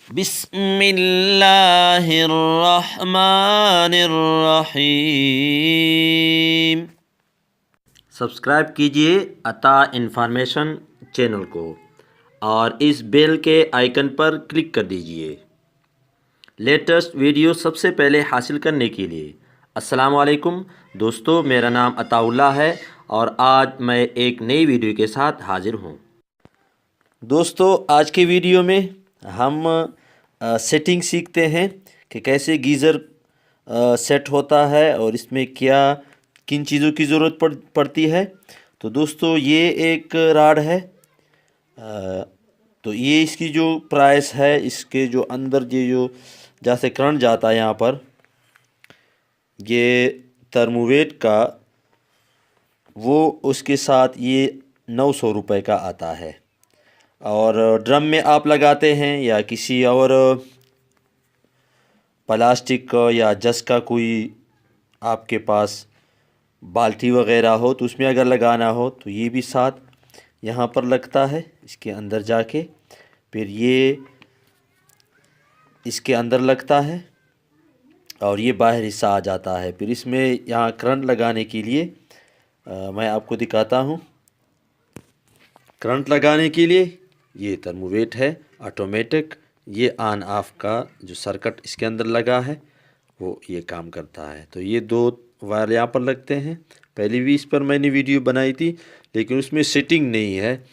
बिस्मिल्लाहिर्रहमानिर्रहीम। सब्सक्राइब कीजिए अता इन्फॉर्मेशन चैनल को और इस बेल के आइकन पर क्लिक कर दीजिए लेटेस्ट वीडियो सबसे पहले हासिल करने के लिए। अस्सलाम वालेकुम दोस्तों, मेरा नाम अताउल्लाह है और आज मैं एक नई वीडियो के साथ हाजिर हूँ। दोस्तों, आज के वीडियो में हम सेटिंग सीखते हैं कि कैसे गीज़र सेट होता है और इसमें क्या किन चीज़ों की ज़रूरत पड़ती है। तो दोस्तों, ये एक राड है। तो ये इसकी जो प्राइस है, इसके जो अंदर ये जो जैसे करंट जाता है यहाँ पर, ये थर्मोवेट का वो उसके साथ ये 900 रुपये का आता है। और ड्रम में आप लगाते हैं या किसी और प्लास्टिक का या जस का कोई आपके पास बाल्टी वगैरह हो तो उसमें अगर लगाना हो तो ये भी साथ यहाँ पर लगता है। इसके अंदर जाके फिर ये इसके अंदर लगता है और ये बाहर हिस्सा आ जाता है। फिर इसमें यहाँ करंट लगाने के लिए मैं आपको दिखाता हूँ। करंट लगाने के लिए ये थर्मोवेट है ऑटोमेटिक। ये ऑन ऑफ का जो सर्किट इसके अंदर लगा है वो ये काम करता है। तो ये दो वायर यहाँ पर लगते हैं। पहले भी इस पर मैंने वीडियो बनाई थी लेकिन उसमें सेटिंग नहीं है।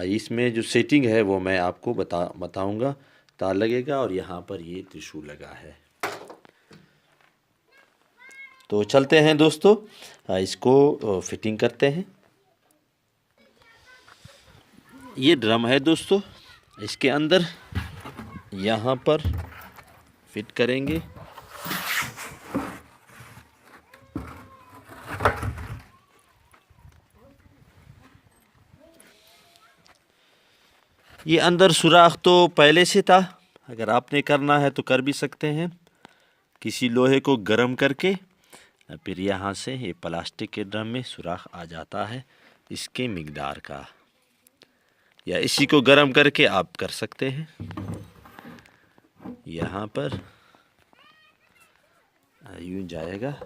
इसमें जो सेटिंग है वो मैं आपको बताऊंगा। तार लगेगा और यहाँ पर ये त्रिशूल लगा है। तो चलते हैं दोस्तों, इसको फिटिंग करते हैं। ये ड्रम है दोस्तों, इसके अंदर यहाँ पर फिट करेंगे। ये अंदर सुराख तो पहले से था, अगर आपने करना है तो कर भी सकते हैं। किसी लोहे को गर्म करके फिर यहाँ से ये प्लास्टिक के ड्रम में सुराख आ जाता है इसके मिकदार का, या इसी को गर्म करके आप कर सकते हैं। यहाँ पर यूं जाएगा।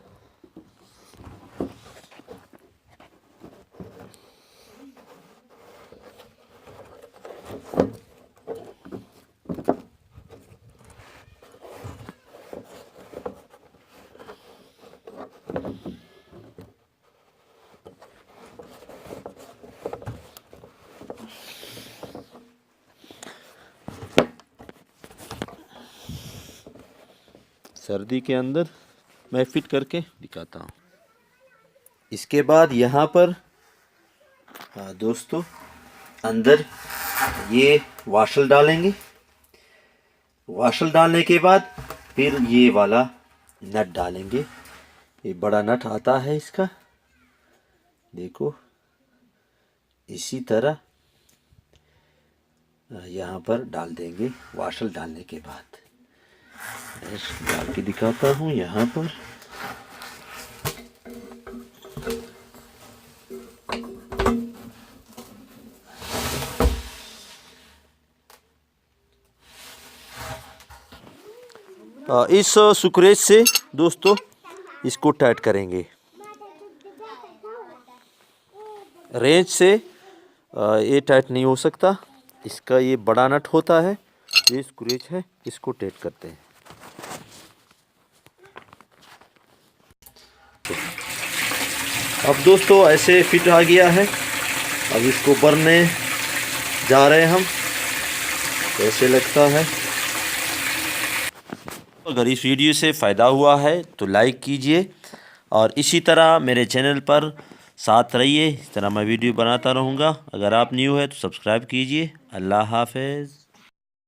सर्दी के अंदर मैं फिट करके दिखाता हूँ। इसके बाद यहाँ पर दोस्तों अंदर ये वाशल डालेंगे। वाशल डालने के बाद फिर ये वाला नट डालेंगे। ये बड़ा नट आता है इसका, देखो इसी तरह यहाँ पर डाल देंगे। वाशल डालने के बाद डाल के दिखाता हूँ यहाँ पर। इस सुक्रेज से दोस्तों इसको टाइट करेंगे। रेंच से ये टाइट नहीं हो सकता, इसका ये बड़ा नट होता है, ये स्क्रूज है, इसको टाइट करते हैं। अब दोस्तों ऐसे फिट आ गया है। अब इसको भरने जा रहे हैं हम। कैसे लगता है? अगर इस वीडियो से फ़ायदा हुआ है तो लाइक कीजिए और इसी तरह मेरे चैनल पर साथ रहिए। इस तरह मैं वीडियो बनाता रहूँगा। अगर आप न्यू है तो सब्सक्राइब कीजिए। अल्लाह हाफ़िज़।